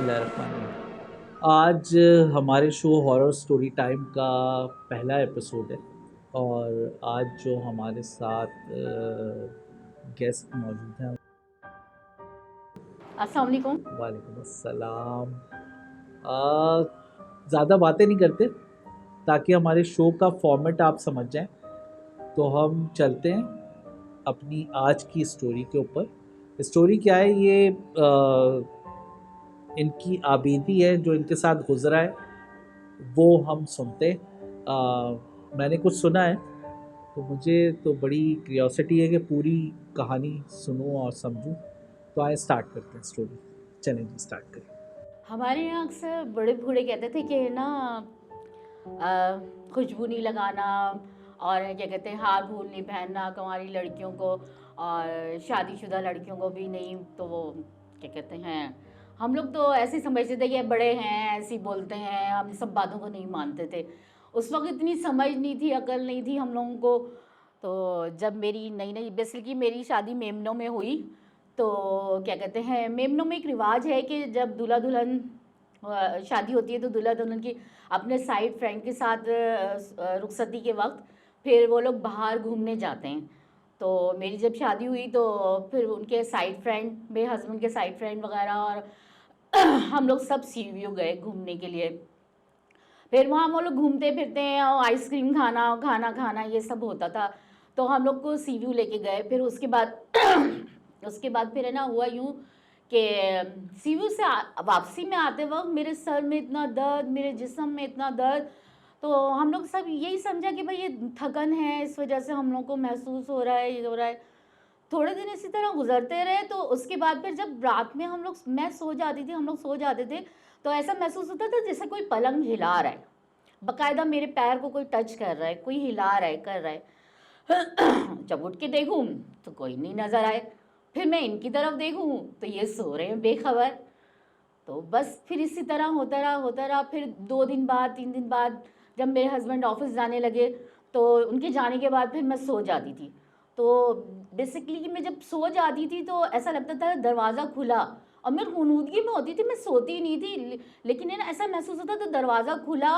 बिस्मिल्लाहिर्रहमानिर्रहीम। आज हमारे शो हॉरर स्टोरी टाइम का पहला एपिसोड है और आज जो हमारे साथ गेस्ट मौजूद हैं। अस्सलाम वालेकुम। वालेकुम अस्सलाम। ज़्यादा बातें नहीं करते ताकि हमारे शो का फॉर्मेट आप समझ जाएं, तो हम चलते हैं अपनी आज की स्टोरी के ऊपर। स्टोरी क्या है? ये इनकी आबीदी है जो इनके साथ गुजरा है, वो हम सुनते मैंने कुछ सुना है तो मुझे तो बड़ी क्यूरियोसिटी है कि पूरी कहानी सुनूं और समझूं। तो आए स्टार्ट करते हैं स्टोरी। चलें जी, स्टार्ट करें। हमारे यहाँ अक्सर बड़े बूढ़े कहते थे कि ना खुशबू नहीं लगाना और क्या कहते हैं हार फूल नहीं पहनना कुंवारी लड़कियों को, और शादीशुदा लड़कियों को भी नहीं। तो वो क्या कहते हैं, हम लोग तो ऐसे ही समझते थे कि बड़े हैं ऐसे ही बोलते हैं, हम सब बातों को नहीं मानते थे। उस वक्त इतनी समझ नहीं थी, अकल नहीं थी हम लोगों को। तो जब मेरी नई नई बेसिकली मेरी शादी मेमनों में हुई, तो क्या कहते हैं मेमनों में एक रिवाज है कि जब दूल्हा दुल्हन शादी होती है तो दूल्हा दुल्हन की अपने साइड फ्रेंड के साथ रुखसती के वक्त फिर वो लोग बाहर घूमने जाते हैं। तो मेरी जब शादी हुई तो फिर उनके साइड फ्रेंड, मेरे हस्बैंड के साइड फ्रेंड वगैरह और हम लोग सब सी व्यू गए घूमने के लिए। फिर वहाँ वो लोग घूमते फिरते हैं और आइसक्रीम खाना खाना खाना ये सब होता था। तो हम लोग को सी व्यू लेके गए। फिर उसके बाद उसके बाद फिर है ना हुआ यूँ कि सी व्यू से वापसी में आते वक्त मेरे सर में इतना दर्द, मेरे जिस्म में इतना दर्द। तो हम लोग सब यही समझा कि भाई ये थकन है, इस वजह से हम लोग को महसूस हो रहा है, ये हो रहा है। थोड़े दिन इसी तरह गुजरते रहे। तो उसके बाद फिर जब रात में हम लोग, मैं सो जाती थी, हम लोग सो जाते थे, तो ऐसा महसूस होता था जैसे कोई पलंग हिला रहा है, बकायदा मेरे पैर को कोई टच कर रहा है, कोई हिला रहा है, कर रहा है। जब उठ के देखूं तो कोई नहीं नजर आए। फिर मैं इनकी तरफ देखूं तो ये सो रहे हैं बेखबर। तो बस फिर इसी तरह होता रहा। फिर 2 दिन बाद 3 दिन बाद जब मेरे हस्बैंड ऑफिस जाने लगे तो उनके जाने के बाद फिर मैं सो जाती थी। तो बेसिकली कि मैं जब सो जाती थी तो ऐसा लगता था दरवाज़ा खुला, और मैं गुनूदगी में होती थी, मैं सोती नहीं थी, लेकिन है ना ऐसा महसूस होता था दरवाज़ा खुला,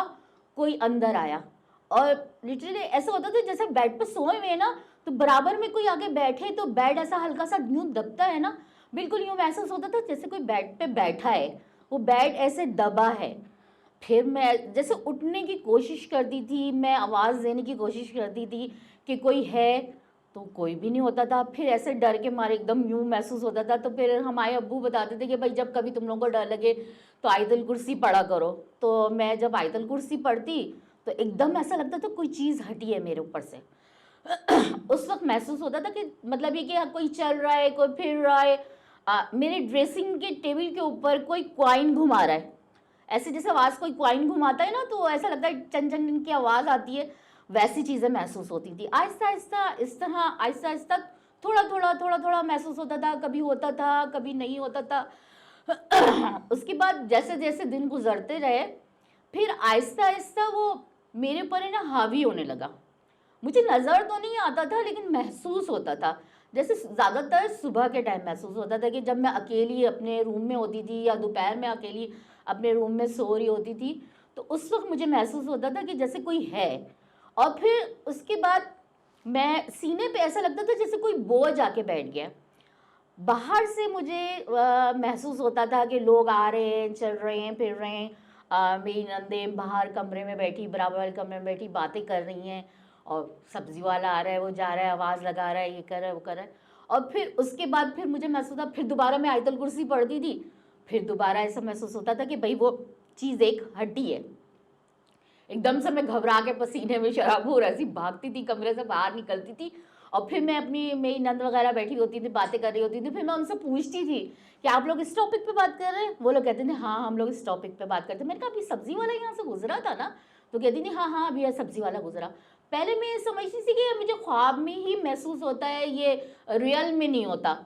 कोई अंदर आया। और लिटरली ऐसा होता था जैसे बेड पर सोए हुए ना, तो बराबर में कोई आगे बैठे तो बेड ऐसा हल्का सा यूं दबता है ना, बिल्कुल यूं महसूस होता था जैसे कोई बेड पे बैठा है, वो बेड ऐसे दबा है। फिर मैं जैसे उठने की कोशिश करती थी, मैं आवाज़ देने की कोशिश करती थी कि कोई है, तो कोई भी नहीं होता था। फिर ऐसे डर के मारे एकदम यूं महसूस होता था। तो फिर हमारे अब्बू बताते थे कि भाई जब कभी तुम लोगों को डर लगे तो आयतल कुर्सी पढ़ा करो। तो मैं जब आयतल कुर्सी पढ़ती तो एकदम ऐसा लगता था कोई चीज़ हटी है मेरे ऊपर से। उस वक्त महसूस होता था कि मतलब ये कि कोई चल रहा है, कोई फिर रहा है। मेरे ड्रेसिंग के टेबल के ऊपर कोई कॉइन घुमा रहा है, ऐसे जैसे आवाज़ कोई कॉइन घुमाता है ना, तो ऐसा लगता है चन चन की आवाज़ आती है। वैसी चीज़ें महसूस होती थी। आहिस्ता आहिस्ता इस तरह आहिस्ता आहिस्ता थोड़ा थोड़ा महसूस होता था, कभी होता था कभी नहीं होता था। उसके बाद जैसे जैसे दिन गुजरते रहे फिर आहिस्ता आहिस्ता वो मेरे ऊपर है ना हावी होने लगा। मुझे नज़र तो नहीं आता था लेकिन महसूस होता था। जैसे ज़्यादातर सुबह के टाइम महसूस होता था कि जब मैं अकेली अपने रूम में होती थी या दोपहर में अकेली अपने रूम में सो रही होती थी, तो उस वक्त मुझे महसूस होता था कि जैसे कोई है। और फिर उसके बाद मैं सीने पे ऐसा लगता था जैसे कोई बोझ आके बैठ गया। बाहर से मुझे महसूस होता था कि लोग आ रहे हैं, चल रहे हैं, फिर रहे हैं। मेरी नंदें बाहर कमरे में बैठी, बराबर वाले कमरे में बैठी बातें कर रही हैं, और सब्जी वाला आ रहा है, वो जा रहा है, आवाज़ लगा रहा है, ये कर रहा है, वो कर रहा है। और फिर उसके बाद फिर मुझे महसूस होता, फिर दोबारा मैं आयतल कुर्सी पढ़ती थी, फिर दोबारा ऐसा महसूस होता था कि भाई वो चीज़ एक हड्डी है। एकदम से मैं घबरा के पसीने में शराबूर ऐसी भागती थी, कमरे से बाहर निकलती थी। और फिर मैं अपनी, मेरी नंद वगैरह बैठी होती थी, बातें कर रही होती थी, फिर मैं उनसे पूछती थी कि आप लोग इस टॉपिक पे बात कर रहे हैं? वो लोग कहते थे हाँ हम लोग इस टॉपिक पे बात करते हैं। मैंने कहा अभी सब्जी वाला यहाँ से गुजरा था ना? तो कहती थी हाँ हाँ अभी यह सब्जी वाला गुजरा। पहले मैं ये समझती थी कि मुझे ख्वाब में ही महसूस होता है, ये रियल में नहीं होता।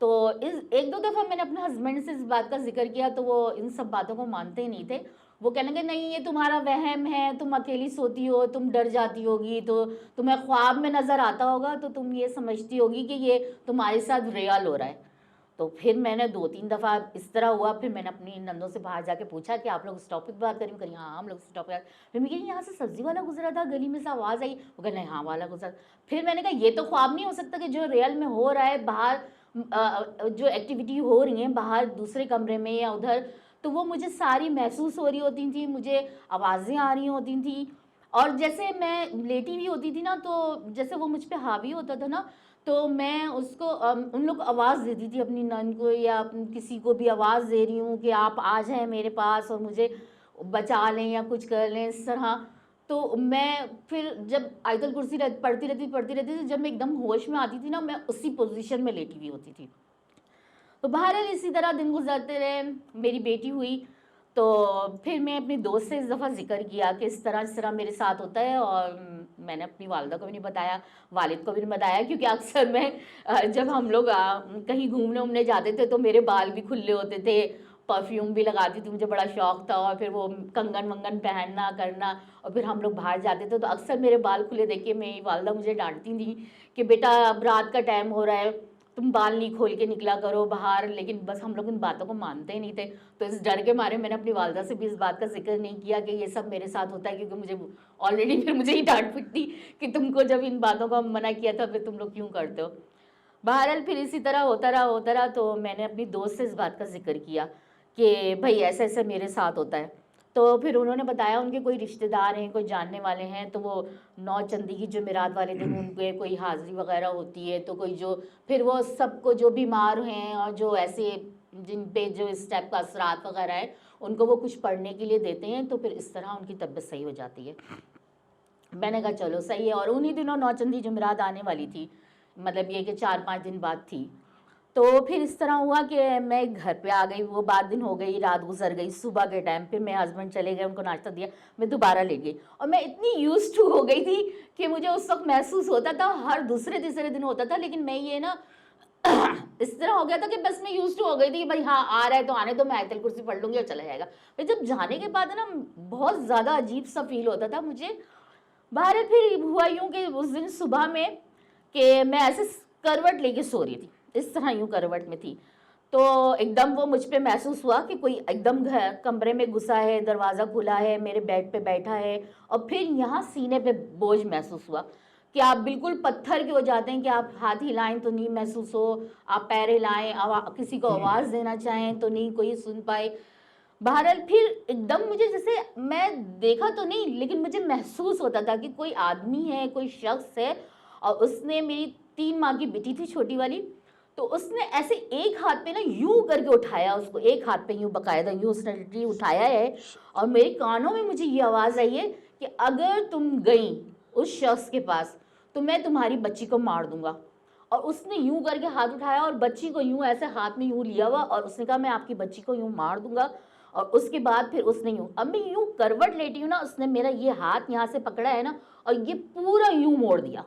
तो इस एक दो दफ़ा मैंने अपने हस्बैंड से इस बात का जिक्र किया तो वो इन सब बातों को मानते ही नहीं थे। वो कहने लगे नहीं ये तुम्हारा वहम है, तुम अकेली सोती हो, तुम डर जाती होगी, तो तुम्हें ख्वाब में नज़र आता होगा, तो तुम ये समझती होगी कि ये तुम्हारे साथ रियल हो रहा है। तो फिर मैंने 2-3 दफ़ा इस तरह हुआ, फिर मैंने अपनी नंदों से बाहर जाके पूछा कि आप लोग इस टॉपिक पे बात करें? करी हाँ, हम लोग इस टॉपिक पे। फिर मैं कही यहाँ से सब्ज़ी वाला गुज़रा था, गली में से आवाज़ आई। वो कहा नहीं, हाँ वाला गुज़रा। फिर मैंने कहा ये तो ख्वाब नहीं हो सकता कि जो रियल में हो रहा है बाहर, जो एक्टिविटी हो रही है बाहर दूसरे कमरे में या उधर, तो वो मुझे सारी महसूस हो रही होती थी, मुझे आवाज़ें आ रही होती थी। और जैसे मैं लेटी हुई होती थी ना, तो जैसे वो मुझ पे हावी होता था ना, तो मैं उसको उन लोग को आवाज़ देती थी, अपनी नंद को या किसी को भी आवाज़ दे रही हूँ कि आप आ जाएँ मेरे पास और मुझे बचा लें या कुछ कर लें इस तरह। तो मैं फिर जब आयतुल कुर्सी पढ़ती रहती थी, जब मैं एकदम होश में आती थी ना, मैं उसी पोज़ीशन में लेटी हुई होती थी। तो बहरहाल इसी तरह दिन गुज़रते रहे, मेरी बेटी हुई, तो फिर मैं अपने दोस्त से इस दफ़ा ज़िक्र किया कि इस तरह मेरे साथ होता है, और मैंने अपनी वालिदा को भी नहीं बताया, वालिद को भी नहीं बताया, क्योंकि अक्सर मैं जब हम लोग कहीं घूमने-वूमने जाते थे तो मेरे बाल भी खुले होते थे, परफ्यूम भी लगाती थी, मुझे बड़ा शौक था, और फिर वो कंगन-वंगन पहनना करना, और फिर हम लोग बाहर जाते थे तो अक्सर मेरे बाल खुले देख के मेरी वालिदा मुझे डाँटती थी कि बेटा अब रात का टाइम हो रहा है, तुम बाल नहीं खोल के निकला करो बाहर। लेकिन बस हम लोग इन बातों को मानते ही नहीं थे, तो इस डर के मारे मैंने अपनी वालिदा से भी इस बात का ज़िक्र नहीं किया कि ये सब मेरे साथ होता है, क्योंकि मुझे ऑलरेडी फिर मुझे ही डाँट पिटती कि तुमको जब इन बातों का मना किया था फिर तुम लोग क्यों करते हो। बहरहाल फिर इसी तरह होता रहा, तो मैंने अपनी दोस्त से इस बात का ज़िक्र किया कि भई ऐसे-ऐसे मेरे साथ होता है। तो फिर उन्होंने बताया उनके कोई रिश्तेदार हैं, कोई जानने वाले हैं, तो वो नौचंदी की जुमेरात वाले दिन उनके कोई हाज़िरी वग़ैरह होती है, तो कोई जो फिर वो सबको जो बीमार हैं और जो ऐसे जिन पे जो इस टाइप का असरात वग़ैरह है, उनको वो कुछ पढ़ने के लिए देते हैं, तो फिर इस तरह उनकी तबीयत सही हो जाती है। मैंने कहा चलो सही है, और उन्हीं दिनों नौचंदी जुमेरात आने वाली थी, मतलब ये कि 4-5 दिन बाद थी। तो फिर इस तरह हुआ कि मैं घर पे आ गई, वो बाद दिन हो गई, रात गुजर गई, सुबह के टाइम फिर मेरे हस्बैंड चले गए, उनको नाश्ता दिया, मैं दोबारा लेट गई, और मैं इतनी यूज्ड टू हो गई थी कि मुझे उस वक्त महसूस होता था, हर दूसरे तीसरे दिन होता था, लेकिन मैं ये ना इस तरह हो गया था कि बस मैं यूज्ड टू हो गई थी कि भाई हाँ आ रहा है तो आने दो, मैं आयतल कुर्सी पढ़ लूंगी और चला जाएगा। फिर जब जाने के बाद है ना, बहुत ज़्यादा अजीब सा फील होता था मुझे। बाहर फिर हुआ यूँ कि उस दिन सुबह में कि मैं ऐसे करवट लेके सो रही थी, इस तरह यूँ करवट में थी, तो एकदम वो मुझ पे महसूस हुआ कि कोई एकदम घर कमरे में घुसा है, दरवाज़ा खुला है, मेरे बेड पे बैठा है, और फिर यहाँ सीने पे बोझ महसूस हुआ कि आप बिल्कुल पत्थर के हो जाते हैं कि आप हाथ हिलाएं तो नहीं महसूस हो, आप पैर हिलाएं, किसी को आवाज़ देना चाहें तो नहीं कोई सुन पाए। बहरहाल फिर एकदम मुझे जैसे, मैं देखा तो नहीं लेकिन मुझे महसूस होता था कि कोई आदमी है, कोई शख्स है, और उसने मेरी 3 माह की बेटी थी छोटी वाली, तो उसने ऐसे एक हाथ पे ना यूं करके उठाया उसको, एक हाथ पे यूं बकायदा यूं उसने लिटरली उठाया है, और मेरे कानों में मुझे ये आवाज़ आई है कि अगर तुम गई उस शख्स के पास तो मैं तुम्हारी बच्ची को मार दूंगा। और उसने यूं करके हाथ उठाया और बच्ची को यूं ऐसे हाथ में यूं लिया हुआ, और उसने कहा मैं आपकी बच्ची को यूं मार दूंगा। और उसके बाद फिर उसने यूं, अब मैं यूं करवट लेटी हूं ना, उसने मेरा ये हाथ यहाँ से पकड़ा है ना, और ये पूरा यूं मोड़ दिया,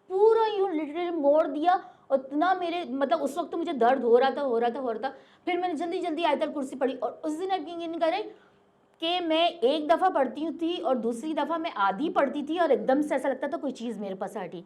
पूरा यूं लिटरली मोड़ दिया। और इतना मेरे मतलब उस वक्त तो मुझे दर्द हो रहा था। फिर मैंने जल्दी जल्दी आयतल कुर्सी पढ़ी, और उस दिन यकीन करें कि मैं एक दफ़ा पढ़ती थी और दूसरी दफ़ा मैं आधी पढ़ती थी, और एकदम से ऐसा लगता था कोई चीज़ मेरे पास हटी।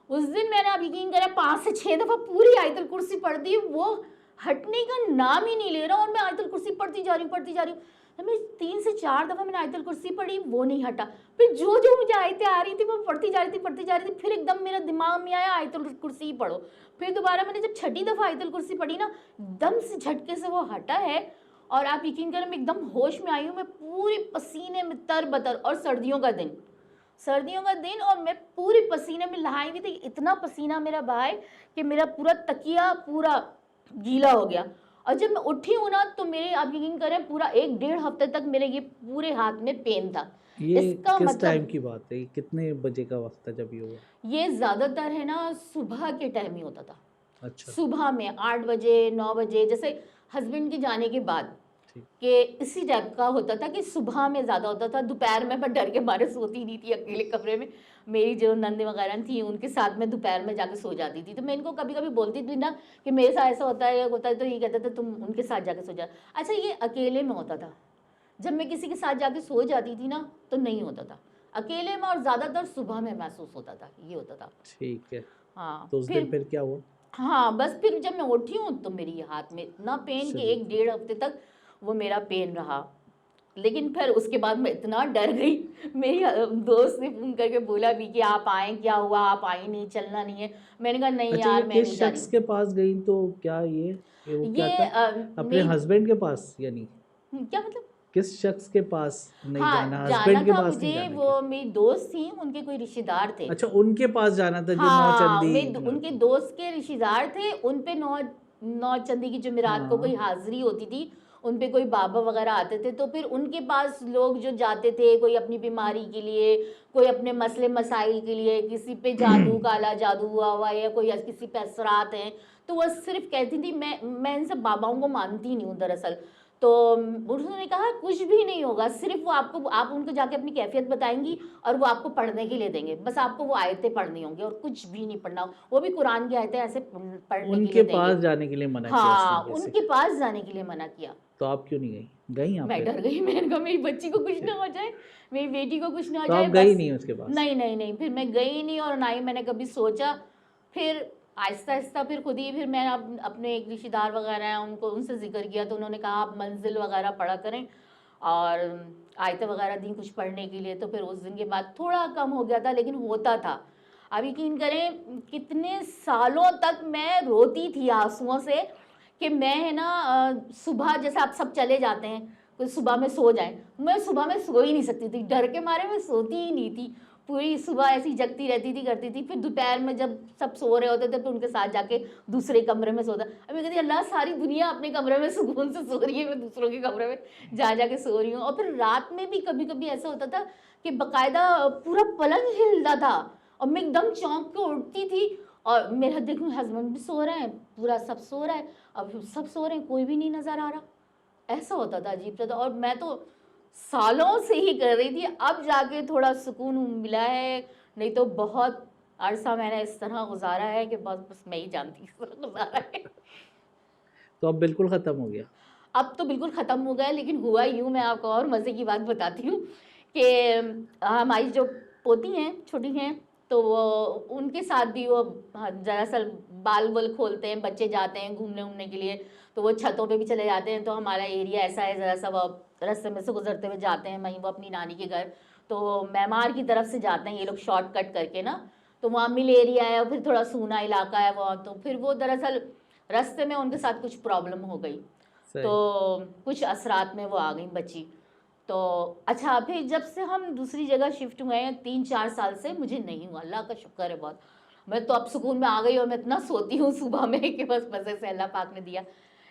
उस दिन मैंने, आप यकीन करें, 5 से 6 दफ़ा पूरी आयतल कुर्सी पढ़ दी, वो हटने का नाम ही नहीं ले रहा, और मैं आयतल कुर्सी पढ़ती जा रही हूँ। तो मैं 3 से 4 दफ़ा मैंने आयतल कुर्सी पढ़ी, वो नहीं हटा। फिर जो जो मुझे आयतें आ रही थी वो पढ़ती जा रही थी। फिर एकदम मेरा दिमाग में आया आयतल कुर्सी ही पढ़ो। फिर दोबारा मैंने जब छठी दफ़ा आयतल कुर्सी पढ़ी ना, एकदम से झटके से वो हटा है, और आप यकीन करें मैं एकदम होश में आई हूँ, मैं पूरे पसीने में तरबतर, और सर्दियों का दिन, और मैं पूरी पसीने में नहाई हुई थी, इतना पसीना मेरा बहा है कि मेरा पूरा तकिया पूरा गीला हो गया। और जब मैं उठी हूँ ना, तो मेरे, आप यकीन करें, पूरा 1 डेढ़ हफ्ते तक मेरे ये पूरे हाथ में पेन था। ये इसका किस टाइम मतलब की बात है? ये कितने बजे का वक्त था जब ये हुआ? ये ज़्यादातर है ना सुबह के टाइम ही होता था, अच्छा। सुबह में 8 बजे 9 बजे, जैसे हस्बैंड के जाने के बाद ठीक। कि इसी टाइप का होता था कि सुबह में ज़्यादा होता था। दोपहर में मैं डर के मारे सोती नहीं थी अकेले कमरे में, मेरी जो नंद वगैरह थी उनके साथ में दोपहर में जाके सो जाती थी। तो मैं इनको कभी कभी बोलती थी ना कि मेरे साथ ऐसा होता है, तो ये कहते थे तुम उनके साथ जाके सो जा। अच्छा, ये अकेले में होता था, जब मैं किसी के साथ जाके सो जाती थी ना तो नहीं होता था, अकेले में, और ज़्यादातर सुबह में महसूस होता था, ये होता था। ठीक है। हाँ तो उस दिन फिर क्या हुआ? हाँ, बस फिर जब मैं उठी हूँ तो मेरी हाथ में इतना पेन कि चलिए। 1 डेढ़ हफ्ते तक वो मेरा पेन रहा। लेकिन फिर उसके बाद मैं इतना डर गई, मेरी दोस्त ने फ़ोन करके बोला भी कि आप आएँ, क्या हुआ? आप आई नहीं, चलना नहीं है। मैंने कहा नहीं अच्छा, ये यार मैं नहीं किस जा रही शख्स हूँ। के पास गई तो क्या ये वो क्या ये था? अपने मेरी हस्बैंड के पास यानी? क्या मतलब? किस शख्स के पास नहीं जाना? हाँ, जाना हस्बैंड के था पास नहीं मुझे, जाना क्या? वो मेरी दोस्त थी, उनके कोई रिश्तेदार थे। अच्छा, उनके पास जाना था जो हाँ, नौचंदी उनके दोस्त के रिश्तेदार थे, उन पे नौ चंदी की जुमेरात को कोई हाँ, हाज़िरी होती थी, उन पे कोई बाबा वग़ैरह आते थे, तो फिर उनके पास लोग जो जाते थे, कोई अपनी बीमारी के लिए, कोई अपने मसले-मसाइल के लिए, किसी पे जादू, काला जादू हुआ हुआ है या कोई किसी पे असरात हैं, तो वो सिर्फ़ कहती थी मैं इन सब बाबाओं को मानती नहीं हूँ दरअसल। तो उन्होंने कहा कुछ भी नहीं होगा, सिर्फ़ वो आपको आप उनको जाके अपनी कैफ़ियत बताएँगी और वो आपको पढ़ने के लिए देंगे। बस आपको वो आयतें पढ़नी होंगी और कुछ भी नहीं पढ़ना। वो भी कुरान की आयतें ऐसे पढ़ने के उनके लिए पास देंगे। जाने के लिए मना किया उसने हाँ, बेसिक। उनके पास जाने के लिए मना किया। तो आप क्यों नहीं गई? गई आप मैं फिर? डर गई, मैंने कहा मेरी बच्ची को कुछ ना हो जाए, मेरी बेटी को कुछ ना हो तो जाए आप गई बस। नहीं उसके पास? नहीं, नहीं, नहीं, फिर मैं गई नहीं और ना ही मैंने कभी सोचा। फिर आहिस्ता-आहिस्ता फिर खुद ही फिर मैं अपने एक रिश्तेदार वग़ैरह हैं उनको उनसे ज़िक्र किया तो उन्होंने कहा आप मंज़िल वग़ैरह पढ़ा करें और आयतें वग़ैरह दी कुछ पढ़ने के लिए, तो फिर उस दिन के बाद थोड़ा कम हो गया था लेकिन होता था। आप यकीन करें कितने सालों तक मैं रोती थी आँसुओं से कि मैं है ना सुबह जैसे आप सब चले जाते हैं, तो सुबह में सो जाएँ, मैं सुबह में सो ही नहीं सकती थी, डर के मारे मैं सोती ही नहीं थी। पूरी सुबह ऐसी जगती रहती थी, करती थी, फिर दोपहर में जब सब सो रहे होते थे तो उनके साथ जाके दूसरे कमरे में सोता। अब मैं कहती अल्लाह सारी दुनिया अपने कमरे में सुकून से सो रही है, मैं दूसरों के कमरे में जा के सो रही हूँ। और फिर रात में भी कभी-कभी ऐसा होता था कि बाकायदा पूरा पलंग हिलता था और मैं एकदम चौंक के उठती थी और मेरा देखूँ हस्बैंड भी सो रहे हैं, पूरा सब सो रहा है, अब सब सो रहे हैं, कोई भी नहीं नज़र आ रहा। ऐसा होता था, अजीब सा था और मैं तो सालों से ही कर रही थी, अब जाके थोड़ा सुकून मिला है, नहीं तो बहुत अरसा मैंने इस तरह गुज़ारा है कि बस मैं ही जानती हूँ किस तरह गुज़ारा है। तो अब बिल्कुल ख़त्म हो गया? अब तो बिल्कुल ख़त्म हो गया लेकिन हुआ यूँ मैं आपको और मज़े की बात बताती हूँ कि हमारी जो पोती हैं, छोटी हैं, तो वो उनके साथ भी वो दरअसल बाल-वाल खोलते हैं, बच्चे जाते हैं घूमने-वूमने के लिए, तो वो छतों पे भी चले जाते हैं, तो हमारा एरिया ऐसा है ज़रा-सा वो रास्ते में से गुज़रते हुए जाते हैं वहीं वो अपनी नानी के घर, तो मैमार की तरफ से जाते हैं ये लोग शॉर्टकट करके ना, तो वहाँ मिल एरिया है और फिर थोड़ा सूना इलाका है वो, तो फिर वो दरअसल रास्ते में उनके साथ कुछ प्रॉब्लम हो गई। तो सही। कुछ असरात में वो आ गई बच्ची। तो अच्छा फिर जब से हम दूसरी जगह शिफ्ट हुए हैं 3-4 साल से मुझे नहीं हुआ, अल्लाह का शुक्र है बहुत। मैं तो अब सुकून में आ गई और मैं इतना सोती हूँ सुबह में कि बस मज़े से अल्लाह पाक ने दिया।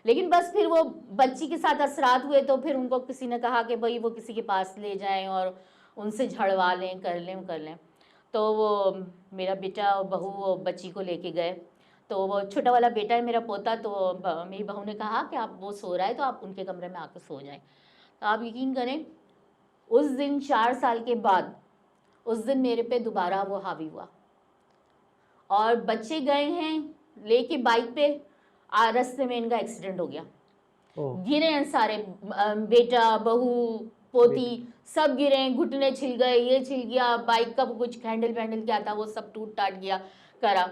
लेकिन बस फिर वो बच्ची के साथ असरात हुए तो फिर उनको किसी ने कहा कि भई वो किसी के पास ले जाएँ और उनसे झड़वा लें, कर लें, कर लें। तो वो मेरा बेटा और बहू वो बच्ची को लेके गए। तो वो छोटा वाला बेटा है मेरा पोता तो मेरी बहू ने कहा कि आप वो सो रहा है तो आप उनके कमरे में आके सो जाएं। तो आप यकीन करें उस दिन 4 साल के बाद उस दिन मेरे पे दोबारा वो हावी हुआ और बच्चे गए हैं लेके बाइक पे रास्ते में इनका एक्सीडेंट हो गया। ओह! गिरे हैं सारे बेटा बहू पोती बेट सब गिरे हैं, घुटने छिल गए, ये छिल गया, बाइक का कुछ हैंडल वैंडल क्या था वो सब टूट टाट गया करा।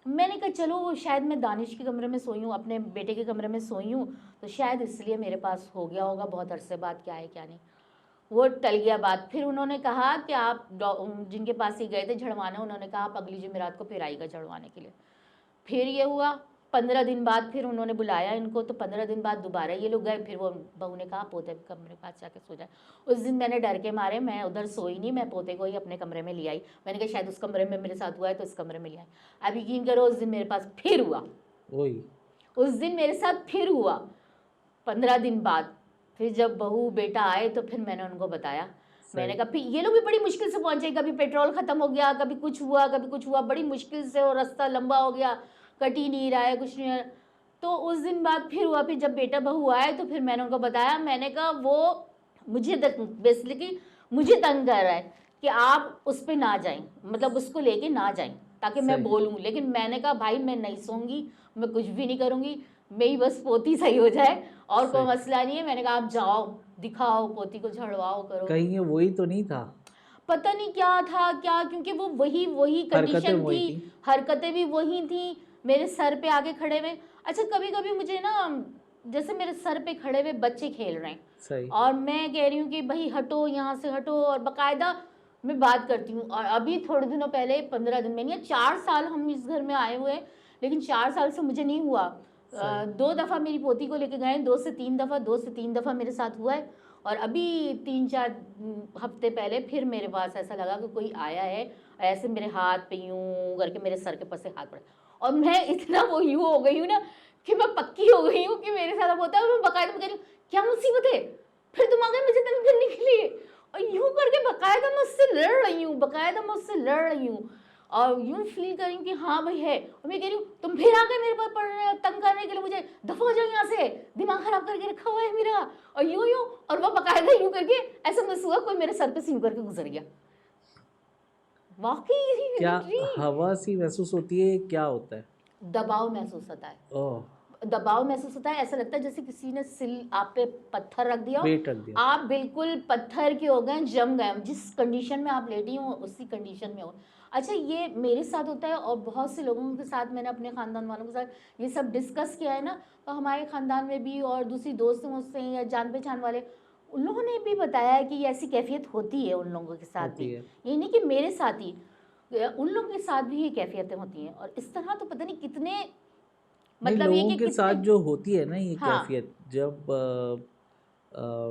मैंने कहा चलो वो शायद मैं दानिश के कमरे में सोई हूँ, अपने बेटे के कमरे में सोई हूँ, तो शायद इसलिए मेरे पास हो गया होगा बहुत अरसे बाद, क्या है क्या नहीं। वो टल गया बात। फिर उन्होंने कहा कि आप जिनके पास ही गए थे झड़वाने, उन्होंने कहा आप अगली जुमेरात को फिर आइएगा झड़वाने के लिए। फिर ये हुआ 15 दिन बाद फिर उन्होंने बुलाया इनको, तो 15 दिन बाद दोबारा ये लोग गए। फिर वो बहू ने कहा पोते के कमरे के पास जाके सो जाए। उस दिन मैंने डर के मारे मैं उधर सोई नहीं, मैं पोते को ही अपने कमरे में ले आई। मैंने कहा शायद उस कमरे में मेरे साथ हुआ है तो इस कमरे में ले आई। अब यकीन करो उस दिन मेरे पास फिर हुआ, वही। उस दिन मेरे साथ फिर हुआ 15 दिन बाद। फिर जब बहू बेटा आए तो फिर मैंने उनको बताया। मैंने सही। कहा फिर ये लोग भी बड़ी मुश्किल से पहुंचे, कभी पेट्रोल खत्म हो गया, कभी कुछ हुआ, कभी कुछ हुआ, बड़ी मुश्किल से, और रास्ता लंबा हो गया, कट ही नहीं रहा है, कुछ नहीं है। तो उस दिन बाद फिर हुआ, फिर जब बेटा बहू आए तो फिर मैंने उनको बताया। मैंने कहा वो मुझे बेसिकली मुझे तंग कर रहा है कि आप उस पर ना जाएं, मतलब उसको लेके ना जाएं ताकि मैं सही। बोलूं। लेकिन मैंने कहा भाई मैं नहीं सोऊंगी, मैं कुछ भी नहीं करूंगी, मेरी बस पोती सही हो जाए और कोई सही। मसला नहीं है। मैंने कहा आप जाओ दिखाओ पोती को, झड़वाओ करो। कहीं ये वही तो नहीं था? पता नहीं क्या था क्या, क्योंकि वो वही वही हरकतें कंडीशन वही थी, थी? हरकतें भी वही थी, मेरे सर पे आके खड़े हुए। अच्छा कभी कभी मुझे ना, जैसे मेरे सर पे खड़े हुए बच्चे खेल रहे हैं सही। और मैं कह रही हूँ कि भाई हटो यहाँ से हटो, और बकायदा मैं बात करती हूँ। और अभी थोड़े दिनों पहले, 15 दिन में नहीं, 4 साल हम इस घर में आए हुए हैं, लेकिन 4 साल से मुझे नहीं हुआ। सही। 2 दफ़ा मेरी पोती को लेके गए, 2 से 3 दफ़ा, 2 से 3 दफ़ा मेरे साथ हुआ है। और अभी 3-4 हफ्ते पहले फिर मेरे पास ऐसा लगा कि कोई आया है, ऐसे मेरे हाथ पे यूं करके मेरे सर के पास से हाथ पड़े, और मैं इतना वो यूं हो गई हूँ ना कि मैं पक्की हो गई हूँ कि मेरे साथ अब होता है। और मैं बकायदा कह रही हूँ क्या मुसीबत है, फिर तुम आ गए मुझे तंग करने के लिए, और यूं करके बकायदा मैं उससे लड़ रही हूँ, बकायदा मैं उससे लड़ रही हूँ, और यूं फील कर रही हूँ कि हाँ भाई है। और मैं कह रही हूँ तुम फिर आ गए मेरे पास पढ़ रहे हो तंग करने के लिए, मुझे दफा हो जाओ यहाँ से, दिमाग खराब करके रखा हुआ है मेरा, और यूं यूं। और वो बकायदा यूं करके ऐसा महसूस हुआ कोई मेरे सर पे से यूं करके गुजर गया। वाकई क्या लिटरली हवा सी महसूस होती है, क्या होता है? दबाव महसूस होता है, ओह। दबाव महसूस होता है। ऐसा लगता है जैसे किसी ने सिल आप पे पत्थर रख दिया हो, वेट रख दिया। आप बिल्कुल पत्थर के हो गए, जम गए, जिस कंडीशन में आप लेटी हो उसी कंडीशन में हो। अच्छा ये मेरे साथ होता है और बहुत से लोगों के साथ, मैंने अपने ख़ानदान वालों के साथ ये सब डिस्कस किया है ना, तो हमारे ख़ानदान में भी और दूसरी दोस्त मुझसे या जान पहचान वाले, उन लोगों ने भी बताया है कि ये ऐसी कैफियत होती है उन लोगों के साथ भी। होती है। ये नहीं कि मेरे साथ ही, उन लोगों के साथ भी ये कैफियतें होती हैं। और इस तरह तो पता नहीं कितने, नहीं, मतलब ये लोगों कि के कितने। साथ जो होती है ना ये हाँ। कैफियत, जब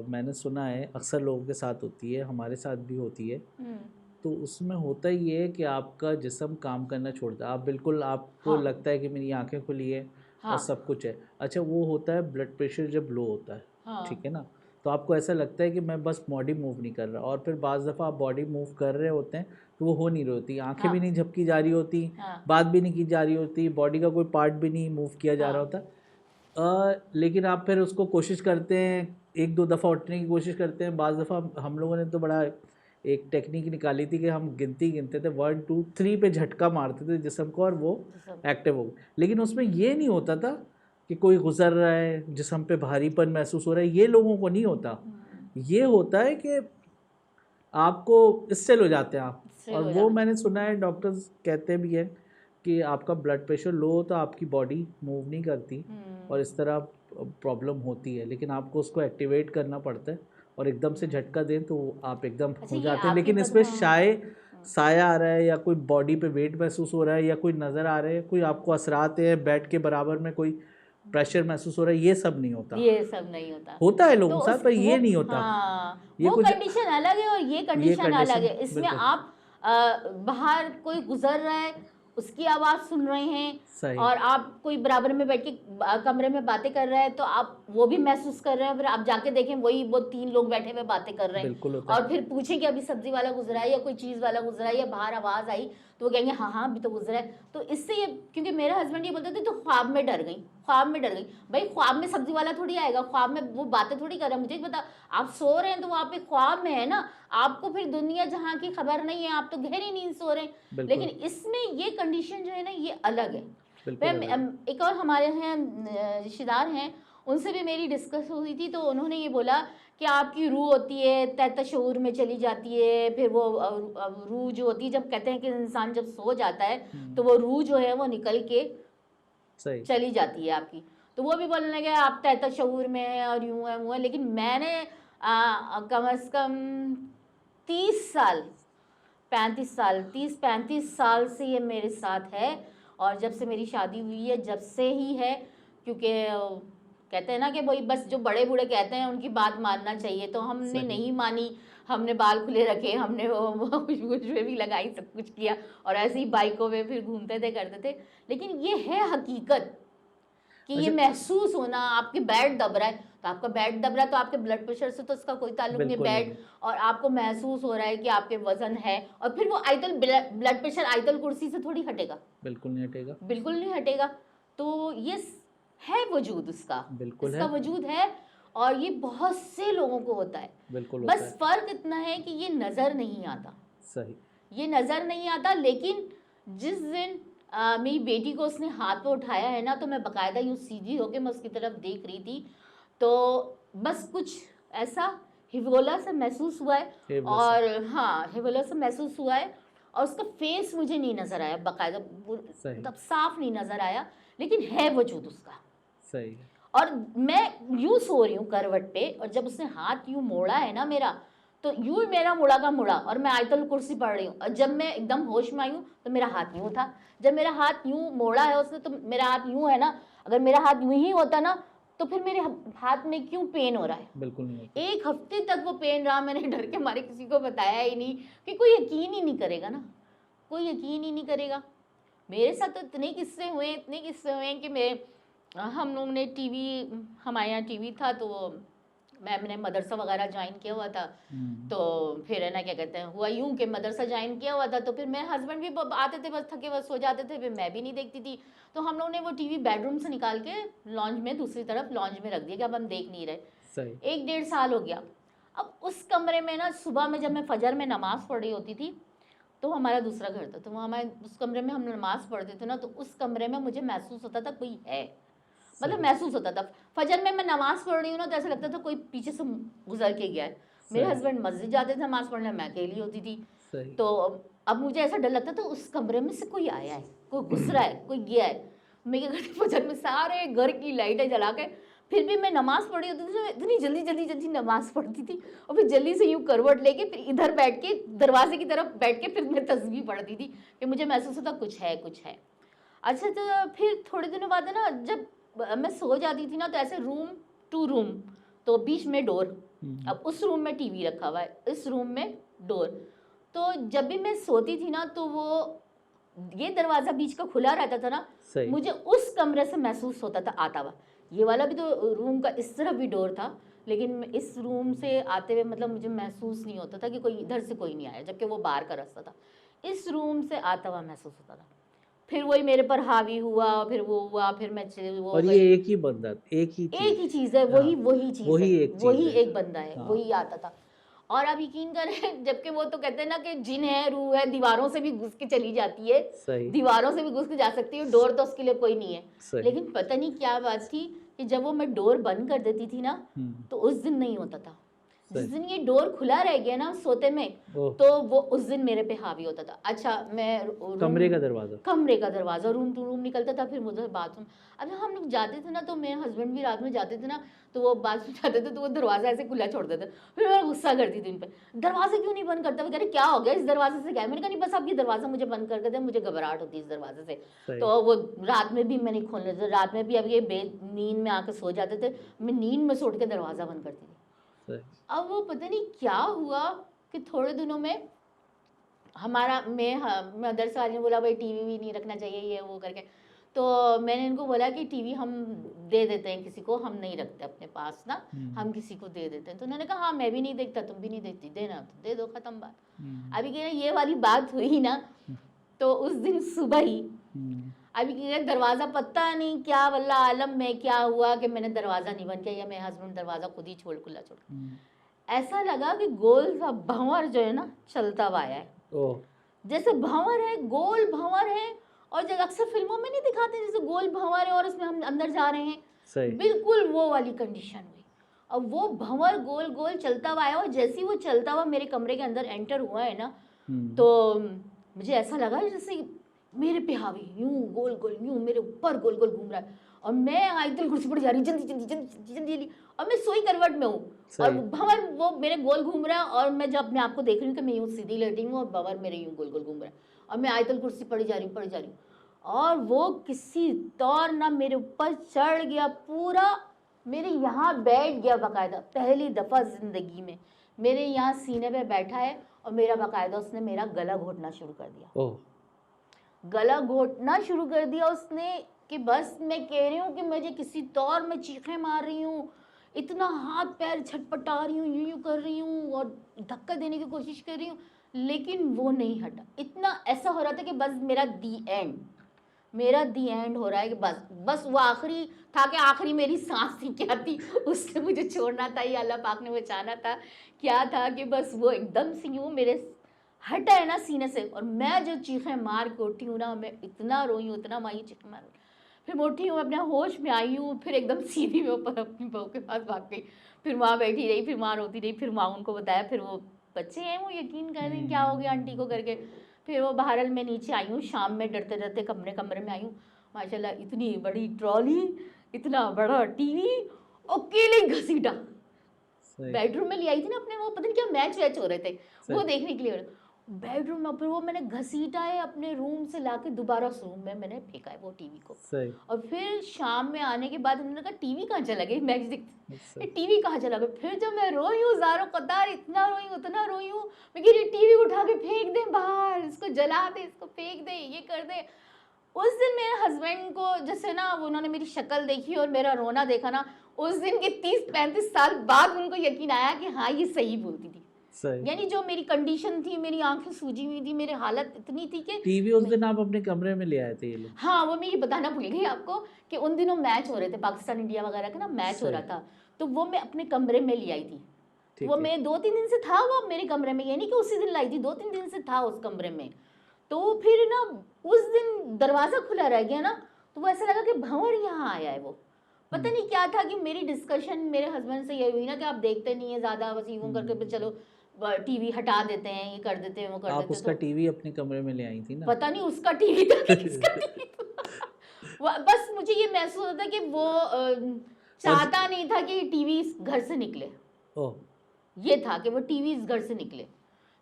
मैंने सुना है अक्सर लोगों के साथ होती है, हमारे साथ भी होती है। हम्म। तो उसमें होता ही है कि आपका जिस्म काम करना छोड़ता है, आप बिल्कुल, आपको हाँ। लगता है कि मेरी आंखें खुली है और हाँ। सब कुछ है। अच्छा, वो होता है ब्लड प्रेशर जब लो होता है, हाँ। ठीक है ना? तो आपको ऐसा लगता है कि मैं बस बॉडी मूव नहीं कर रहा, और फिर बाज़ दफ़ा आप बॉडी मूव कर रहे होते हैं तो वो हो नहीं रही होती, आंखें हाँ। भी नहीं झपकी जा रही होती, हाँ। बात भी नहीं की जा रही होती, बॉडी का कोई पार्ट भी नहीं मूव किया जा रहा हाँ। होता। लेकिन आप फिर उसको कोशिश करते हैं, एक दो दफ़ा उठने की कोशिश करते हैं। बाज़ दफ़ा हम लोगों ने तो बड़ा एक टेक्निक निकाली थी कि हम गिनती गिनते थे, 1 2 3 पे झटका मारते थे जिस्म को, और वो सब। एक्टिव हो गए। लेकिन उसमें ये नहीं होता था कि कोई गुजर रहा है, जिस्म पे भारीपन महसूस हो रहा है, ये लोगों को नहीं होता। ये होता है कि आपको स्टिल हो जाते हैं आप। स्थिर और हो वो जाता मैंने सुना है, डॉक्टर्स कहते भी हैं कि आपका ब्लड प्रेशर लो हो तो आपकी बॉडी मूव नहीं करती, और इस तरह प्रॉब्लम होती है। लेकिन आपको उसको एक्टिवेट करना पड़ता है, और एकदम से झटका दें तो आप एकदम अच्छा हो ये जाते हैं। आपकी लेकिन बद इसमें हाँ। साया आ रहा है, या कोई बॉडी पे वेट महसूस हो रहा है, या कोई नज़र आ रहा है, कोई आपको असरात है, बेड के बराबर में कोई प्रेशर महसूस हो रहा है, ये सब नहीं होता। ये सब नहीं होता। होता है तो लोगों के साथ, उस पर वो ये नहीं होता। हाँ, ये वो कुछ, कंडीशन अलग है और ये ये कंडीशन अलग कंडीशन है। इसमें बिल्कुल आप बाहर कोई गुजर रहा है, उसकी आवाज़ सुन रहे हैं, सही। और आप कोई बराबर में बैठ के कमरे में बातें कर रहे हैं, तो आप वो भी महसूस कर रहे हैं। फिर आप जाके देखें वही वो 3 लोग बैठे हुए बातें कर रहे हैं, बिल्कुल होता और है। फिर पूछें कि अभी सब्जी वाला गुजरा है या कोई चीज़ वाला गुजरा है या बाहर आवाज़ आई, तो वो कहेंगे हाँ हाँ अभी तो गुजरा है। तो इससे ये, क्योंकि मेरा हस्बैंड ये बोलते थे तो ख्वाब में डर गई, ख्वाब में डर गई। भाई ख्वाब में सब्जी वाला थोड़ी आएगा, ख्वाब में वो बातें थोड़ी कर रहा है, मुझे क्या पता। आप सो रहे हैं तो वो आप एक ख्वाब में है ना, आपको फिर दुनिया जहाँ की खबर नहीं है, आप तो गहरी नींद सो रहे हैं। लेकिन बिल्कुल इसमें ये कंडीशन जो है ना ये अलग है। बिल्कुल अलग है। एक और हमारे यहाँ रिश्तेदार हैं, उनसे भी मेरी डिस्कस हुई थी, तो उन्होंने ये बोला कि आपकी रूह होती है तहत शऊर में चली जाती है। फिर वो रूह जो होती है, जब कहते हैं कि इंसान जब सो जाता है तो वो रूह जो है वो निकल के सही। चली जाती है आपकी। तो वो भी बोलने लगे आप तहत शऊर में है और यूं है वो है। लेकिन मैंने कम से कम 30 साल, 35 साल, 30-35 साल से ये मेरे साथ है। और जब से मेरी शादी हुई है जब से ही है, क्योंकि कहते हैं ना कि वही बस जो बड़े बूढ़े कहते हैं उनकी बात मानना चाहिए, तो हमने सही। नहीं मानी। हमने बाल खुले रखे, हमने वो खुशबू भी लगाई, सब कुछ किया, और ऐसे ही बाइकों में फिर घूमते थे करते थे। लेकिन ये है हकीकत कि ये अच्छा। महसूस होना, आपके बेड दब रहा है तो आपका बेड दब रहा है, तो आपके ब्लड प्रेशर से तो इसका कोई ताल्लुक नहीं बिल्कुल बेड। नहीं। और आपको महसूस हो रहा है कि आपके वजन है, और फिर वो आयतल ब्लड प्रेशर आयतल कुर्सी से थोड़ी हटेगा, बिल्कुल नहीं हटेगा। बिल्कुल नहीं हटेगा। तो ये है वजूद उसका, बिल्कुल इसका है। वजूद है, और ये बहुत से लोगों को होता है। बिल्कुल होता बस है। फर्क इतना है कि ये नज़र नहीं आता, सही। ये नज़र नहीं आता। लेकिन जिस दिन मेरी बेटी को उसने हाथ पे उठाया है ना, तो मैं बकायदा यूँ सीधी होके मैं उसकी तरफ देख रही थी, तो बस कुछ ऐसा हिवोला सा महसूस हुआ है। फेवलस है। और हाँ हिवोला सा महसूस हुआ है, और उसका फेस मुझे नहीं नजर आया बाकायदा, सही मतलब साफ नहीं नजर आया, लेकिन है वजूद उसका। सही है। और मैं यूं सो रही हूँ करवट पे, और जब उसने हाथ यूं मोड़ा है ना मेरा, तो यूं मेरा मुड़ा का मुड़ा, और मैं आयतल कुर्सी पढ़ रही हूँ, और जब मैं एकदम होश में आई हूँ तो मेरा हाथ यूं था। जब मेरा हाथ यूं मोड़ा है उसने, तो मेरा हाथ यूं है ना, अगर मेरा हाथ यूं ही होता ना, तो फिर मेरे हाथ में क्यों पेन हो रहा है। बिल्कुल नहीं होता। 1 हफ्ते तक वो पेन रहा, मैंने डर के मारे किसी को बताया ही नहीं, कि कोई यकीन ही नहीं करेगा ना, कोई यकीन ही नहीं करेगा। मेरे साथ तो इतने किस्से हुए कि हम लोग ने टीवी, हमारे यहाँ टीवी था, तो मैंने मदरसा वगैरह ज्वाइन किया हुआ था, तो फिर है ना क्या कहते हैं, हुआ यूं कि मदरसा ज्वाइन किया हुआ था, तो फिर मेरे हस्बैंड भी आते थे, बस थके बस सो जाते थे, फिर मैं भी नहीं देखती थी। तो हम लोग ने वो टीवी बेडरूम से निकाल के लॉन्ज में, दूसरी तरफ लॉन्ज में रख दिया कि अब हम देख नहीं रहे। सही। 1 डेढ़ साल हो गया। अब उस कमरे में ना, सुबह में जब मैं फजर में नमाज पढ़ रही होती थी, तो हमारा दूसरा घर था, तो वो हमारे उस कमरे में हम नमाज पढ़ते थे ना, तो उस कमरे में मुझे महसूस होता था कोई है, मतलब महसूस होता था। फजर में मैं नमाज पढ़ रही हूँ ना, तो ऐसा लगता था कोई पीछे से गुजर के गया है। मेरे हस्बैंड मस्जिद जाते थे नमाज पढ़ने, मैं अकेली होती थी। सही। तो अब मुझे ऐसा डर लगता था उस कमरे में से कोई आया है, कोई घुस रहा है, कोई गया है। मैं क्या करती, फजर में सारे घर की लाइटें जला के, फिर भी मैं नमाज पढ़ी होती थी, तो इतनी जल्दी जल्दी जल्दी नमाज पढ़ती थी, और फिर जल्दी से यूँ करवट लेके फिर इधर बैठ के दरवाजे की तरफ बैठ के फिर मैं तस्बीह पढ़ती थी, कि मुझे महसूस होता कुछ है कुछ है। अच्छा, तो फिर थोड़े दिनों बाद है ना, जब मैं सो जाती थी ना, तो ऐसे रूम टू रूम, तो बीच में डोर, अब उस रूम में टीवी रखा हुआ है, इस रूम में डोर, तो जब भी मैं सोती थी ना, तो वो ये दरवाज़ा बीच का खुला रहता था ना, सही। मुझे उस कमरे से महसूस होता था आता हुआ। ये वाला भी तो रूम का इस तरफ भी डोर था, लेकिन इस रूम से आते हुए मतलब मुझे महसूस नहीं होता था कि कोई इधर से कोई नहीं आया, जबकि वो बाहर का रास्ता था। इस रूम से आता हुआ महसूस होता था। फिर वही मेरे पर हावी हुआ, फिर वो हुआ, फिर मैं वो और गई। ये एक ही बंदा, एक ही एक ही चीज। चीज़ है, हाँ, वही चीज़ वही है, एक चीज वही है। एक बंदा है, हाँ। वही आता था। और आप यकीन करें, जबकि वो तो कहते हैं ना कि जिन है, रूह है, दीवारों से भी घुस के चली जाती है, सही। दीवारों से भी घुस के जा सकती है, डोर तो उसके लिए कोई नहीं है। सही। लेकिन पता नहीं क्या बात थी कि जब वो मैं डोर बंद कर देती थी ना, तो उस दिन नहीं होता था। जिस सही। दिन ये डोर खुला रह गया ना सोते में, ओह, तो वो उस दिन मेरे पे हावी होता था। अच्छा, मैं कमरे का दरवाजा। कमरे का दरवाज़ा, रूम टू रूम निकलता था, फिर मुझे बाथरूम। अब हम लोग जाते थे ना, तो मेरे हस्बैंड भी रात में जाते थे ना, तो वो बाथरूम जाते थे, तो वो दरवाज़ा ऐसे खुला छोड़ देते। फिर मैं गुस्सा करती थी उन पर, दरवाज़ा क्यों नहीं बंद करता। वो कह रहे क्या हो गया, इस दरवाजे से क्या है। मैंने कहा नहीं, बस आप ये दरवाज़ा मुझे बंद कर दे, मुझे घबराहट होती है इस दरवाजे से। सही। तो वो रात में भी मैं नहीं खोलने देती, रात में भी अब ये नींद में आके सो जाते थे, मैं नींद में से उठ के दरवाज़ा बंद करती थी। सही। अब वो पता नहीं क्या हुआ कि थोड़े दिनों में हमारा मदरसा वाले ने बोला भाई टीवी भी नहीं रखना चाहिए, ये वो करके। तो मैंने इनको बोला कि टीवी हम दे देते हैं किसी को, हम नहीं रखते अपने पास ना, हम किसी को दे देते हैं। तो उन्होंने कहा हाँ, मैं भी नहीं देखता, तुम भी नहीं देखती, देना तो दे दो, ख़त्म बात। अभी कह रहे ये वाली बात हुई ना, तो उस दिन सुबह ही अभी कह रहे दरवाज़ा, पता नहीं क्या वल्ला आलम में क्या हुआ कि मैंने दरवाज़ा नहीं बंद किया, या मेरे हस्बैंड दरवाज़ा खुद ही खुला छोड़। ऐसा लगा कि गोल सा भंवर जो है ना चलता हुआ आया है, ओह, जैसे भंवर है, गोल भंवर है। और जब अक्सर फिल्मों में नहीं दिखाते जैसे गोल भंवर है और उसमें हम अंदर जा रहे हैं, सही। बिल्कुल वो वाली कंडीशन हुई। अब वो भंवर गोल गोल चलता हुआ आया, और जैसे ही वो चलता हुआ मेरे कमरे के अंदर एंटर हुआ है ना, तो मुझे ऐसा लगा जैसे मेरे पे हावी यूं गोल गोल, यूं मेरे ऊपर गोल गोल घूम रहा है, और मैं आयतल कुर्सी पर जा रही जल्दी जल्दी जल्दी जल्दी जल्दी, और मैं सोई करवट में हूँ, और भंवर वो मेरे गोल घूम रहा है, और मैं जब अपने आप को देख रही हूँ कि मैं यूँ सीधी लेटी हूँ और भंवर मेरे यूँ गोल गोल घूम रहा है, और मैं आयतल कुर्सी पढ़ी जा रही हूँ, और वो किसी तौर ना मेरे ऊपर चढ़ गया, पूरा मेरे यहाँ बैठ गया बाकायदा। पहली दफ़ा ज़िंदगी में मेरे यहाँ सीने पे बैठा है, और मेरा बाकायदा उसने मेरा गला घोटना शुरू कर दिया। ओह, गला घोटना शुरू कर दिया उसने, कि बस मैं कह रही हूँ कि मुझे किसी तौर में चीखें मार रही हूँ, इतना हाथ पैर छटपटा रही हूँ, यूं यूं कर रही हूँ, और धक्का देने की कोशिश कर रही हूँ, लेकिन वो नहीं हटा। इतना ऐसा हो रहा था कि बस मेरा दी एंड हो रहा है, कि बस वो आखिरी था, कि आखिरी मेरी सांस थी क्या थी, उसने मुझे छोड़ना था या अल्लाह पाक ने बचाना था, क्या था कि बस वो एकदम से यूँ मेरे हटा है ना सीने से, और मैं जो चीखें मार के उठी हूँ ना, मैं इतना रोई हूँ, इतना माई चीखें मार, फिर मैं उठी हूँ, अपने होश में आई हूँ, फिर एकदम सीधी में ऊपर अपनी बहू के पास भाग गई, फिर वहाँ बैठी रही, फिर वहाँ रोती रही, फिर वहाँ उनको बताया, फिर वो बच्चे हैं वो यकीन कर रहे हैं क्या हो गया आंटी को करके, फिर वो बहरहाल मैं नीचे आई हूँ, शाम में डरते डरते कमरे कमरे में आई हूँ। माशाल्लाह इतनी बड़ी ट्रॉली, इतना बड़ा टीवी, अकेले घसीटा। सही बेडरूम में ले आई थी ना अपने, वो पता नहीं क्या मैच वैच हो रहे थे, वो सही देखने के लिए बेडरूम में। फिर वो मैंने घसीटा है अपने रूम से लाके दोबारा उस रूम में मैंने फेंका है वो टीवी को। सही और फिर शाम में आने के बाद उन्होंने कहा टीवी कहाँ चला गया, मैच देखते सही टीवी कहाँ चला गया। फिर जब मैं रोई हूँ ज़ारो कतार, इतना रोई हूँ उतना रोई हूँ, मैं कह रही टीवी उठा के फेंक दे बाहर, इसको जला दे, इसको फेंक दे, ये कर दे। उस दिन मेरे हस्बैंड को जैसे ना उन्होंने मेरी शक्ल देखी और मेरा रोना देखा ना, उस दिन के 30-35 साल बाद उनको यकीन आया कि हाँ ये सही बोलती थी। सही। यानी जो मेरी कंडीशन थी, मेरी आंखें सूजी हुई थी, मेरी हालत इतनी थी कि टीवी उस दिन आप अपने कमरे में ले आए थे ये लोग? हाँ, वो मैं ये बताना भूल गई आपको कि उन दिनों मैच हो रहे थे, पाकिस्तान इंडिया वगैरह का ना मैच हो सही। रहा था, तो वो मैं अपने कमरे में ले आई थी। ठीक वो है। मैं 2-3 दिन से था वो मेरे कमरे में, ये नहीं कि उसी दिन लाई थी, 2-3 दिन से था उस कमरे में। तो फिर ना उस दिन दरवाज़ा खुला रह गया ना, तो वो ऐसा लगा कि भंवर यहाँ आया है वो। पता नहीं क्या था कि मेरी डिस्कशन मेरे हस्बैंड से ये हुई ना कि आप देखते नहीं है ज़्यादा, बस यूँ करके फिर चलो टीवी हटा देते हैं, ये कर देते हैं, वो कर आप देते हैं। उसका तो टीवी अपने कमरे में ले आई थी ना? पता नहीं उसका टीवी था कि किसका टीवी था। बस मुझे ये महसूस होता कि वो चाहता नहीं था कि टीवी इस घर से निकले। ओह! ये था कि वो टीवी इस घर से निकले,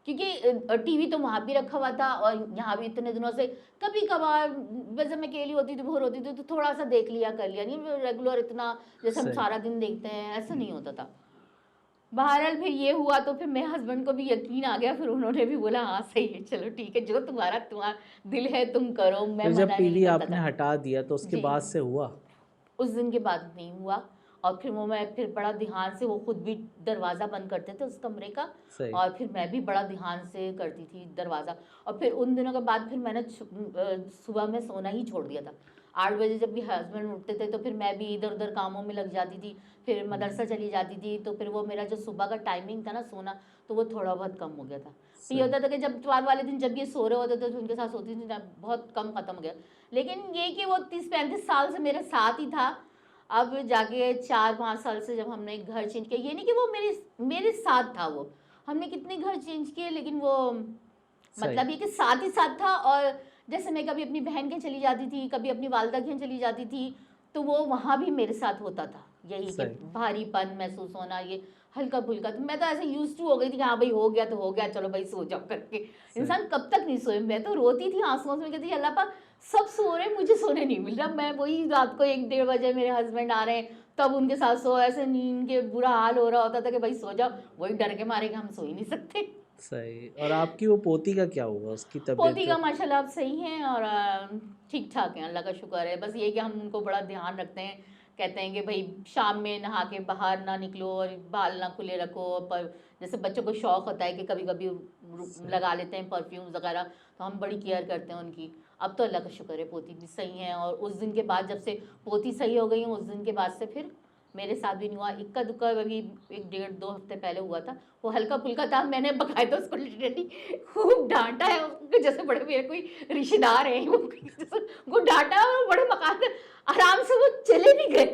क्योंकि टीवी तो वहाँ भी रखा हुआ था और यहाँ भी इतने दिनों से कभी कभार वैसे मैं अकेली होती थी, बोर होती थी तो थोड़ा सा देख लिया कर लिया, नहीं रेगुलर इतना जैसे हम सही। सारा दिन देखते हैं ऐसा नहीं होता था। बहरहाल फिर ये हुआ तो फिर मेरे हस्बैंड को भी यकीन आ गया, फिर उन्होंने भी बोला हाँ सही है, चलो ठीक है, जो तुम्हारा दिल है तुम करो, मैं फिर जब मना नहीं टीवी करता आपने था। हटा दिया तो उसके जी, बाद से हुआ? उस दिन के बाद नहीं हुआ। और फिर वो मैं फिर बड़ा ध्यान से, वो खुद भी दरवाज़ा बंद करते थे उस कमरे का, सही। और फिर मैं भी बड़ा ध्यान से करती थी दरवाज़ा। और फिर उन दिनों के बाद फिर मैंने सुबह में सोना ही छोड़ दिया था। 8 बजे जब भी हस्बैंड उठते थे तो फिर मैं भी इधर उधर कामों में लग जाती थी, फिर मदरसा चली जाती थी, तो फिर वो मेरा जो सुबह का टाइमिंग था ना सोना, तो वो थोड़ा बहुत कम हो गया था। तो ये सही। होता था कि जब इतवार वाले दिन जब ये सो रहे होते थे तो उनके साथ सोती थी ना, बहुत कम ख़त्म हो गया। लेकिन ये कि वो 30-35 साल से मेरे साथ ही था। अब जाके 4-5 साल से जब हमने घर चेंज किया, ये नहीं कि वो मेरे साथ था, वो हमने कितने घर चेंज किए, लेकिन वो सही। मतलब ये कि साथ ही साथ था। और जैसे मैं कभी अपनी बहन के चली जाती थी, कभी अपनी वालदा के चली जाती थी, तो वो वहाँ भी मेरे साथ होता था। यही कि सही। भारीपन महसूस होना, ये हल्का फुल्का, तो मैं तो ऐसे यूज टू हो गई थी कि हाँ भाई हो गया तो हो गया, चलो भाई सो जाओ करके। इंसान कब तक नहीं सोए, मैं तो रोती थी आंसुओं में, कहती थी अल्लाह पाक सब सो रहे हैं, मुझे सोने नहीं मिल रहा। मैं वही रात को 1-1:30 बजे मेरे हस्बैंड आ रहे हैं तब उनके साथ सो, ऐसे नींद के बुरा हाल हो रहा होता था कि भाई सो जाओ, वही डर के मारे कि हम सो ही नहीं सकते। सही। और आपकी वो पोती का क्या हुआ? उसकी तबीयत पोती जो का माशाल्लाह अब सही हैं और ठीक ठाक हैं, अल्लाह का शुक्र है। बस ये कि हम उनको बड़ा ध्यान रखते हैं, कहते हैं कि भाई शाम में नहा के बाहर ना निकलो और बाल ना खुले रखो। पर जैसे बच्चों को शौक़ होता है कि कभी कभी सही। लगा लेते हैं परफ्यूम्स वगैरह, तो हम बड़ी केयर करते हैं उनकी। अब तो अल्लाह का शुक्र है पोती भी सही हैं। और उस दिन के बाद जब से पोती सही हो गई, उस दिन के बाद से फिर मेरे साथ भी नहीं हुआ। इक्का दुक्का अभी 1-1.5-2 हफ्ते पहले हुआ था, वो हल्का फुल्का था। मैंने बकायदा उसको लिटरली खूब डांटा है उसको, जैसे बड़े मेरे कोई रिश्तेदार है वो डांटा और बड़े मकान आराम से वो चले भी गए।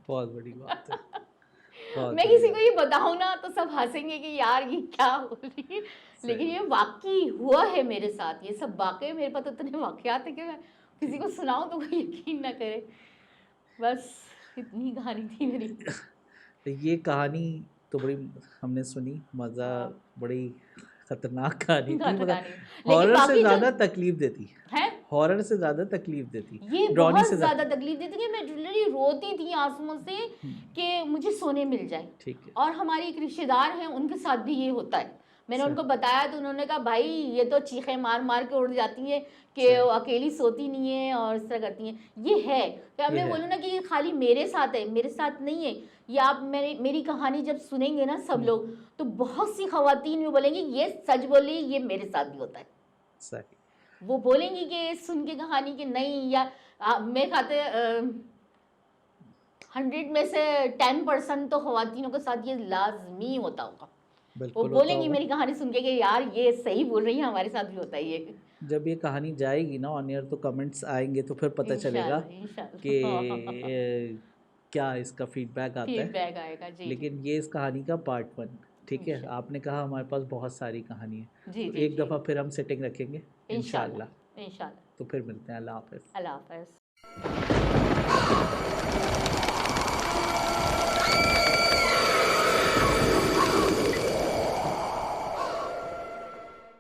बहुत बड़ी बात है। बहुत मैं बड़ी किसी को बात। ये बताऊं ना तो सब हंसेंगे कि यार ये क्या बोल रही है, लेकिन सही। ये वाकई हुआ है मेरे साथ। ये सब वाकई मेरे पास इतने वाकयात है कि मैं किसी को सुनाऊं तो कोई यकीन ना करे। बस इतनी कहानी थी मेरी। तो ये कहानी तो बड़ी हमने सुनी, मज़ा, हाँ, बड़ी खतरनाक कहानी थी, खतरनाक मतलब कहानी, लेकिन हॉरर से बाकी जो ज़्यादा तकलीफ देती। है हॉरर से ज़्यादा तकलीफ देती। ये ड्रॉनी बहुत से ज़्यादा ज़्यादा। तकलीफ देती है। मैं लिटरली रोती थी आंसुओं से कि मुझे सोने मिल जाए। ठीक है। और हमारी एक रिश्तेदार हैं, उनके साथ भी ये होता है। मैंने सही। उनको बताया तो उन्होंने कहा भाई ये तो चीखें मार मार के उड़ जाती हैं कि सही। वो अकेली सोती नहीं है और इस तरह करती हैं। ये है कि अब ये मैं है। बोलूँ ना कि ये खाली मेरे साथ है, मेरे साथ नहीं है। ये आप मेरी कहानी जब सुनेंगे ना सब लोग, तो बहुत सी खवातीन भी बोलेंगी ये सच बोली, ये मेरे साथ भी होता है। सही। वो बोलेंगी कि सुन के कहानी कि नहीं, या मेरे खाते 100 में से 10% तो खवातीनों के साथ ये लाजमी होता होगा। वो बिल्कुल होता बोलेंगी होगा। मेरी कहानी सुन के कि यार ये सही बोल रही है, हमारे साथ भी होता है ये। जब ये कहानी जाएगी ना ऑन एयर तो कमेंट्स आएंगे तो फिर पता चलेगा इंशाल्लाह कि इंशाल्लाह क्या इसका फीडबैक आता है। फीडबैक आएगा जी जी। लेकिन ये इस कहानी का पार्ट 1। ठीक है, इंशाल्लाह। आपने कहा हमारे पास बहुत सारी कहानी है, जी तो जी एक जी दफ़ा फिर हम सेटिंग रखेंगे इंशाल्लाह। इंशाल्लाह इंशाल्लाह। तो फिर मिलते हैं, अल्लाह हाफ़िज़। अल्लाह हाफ़िज़।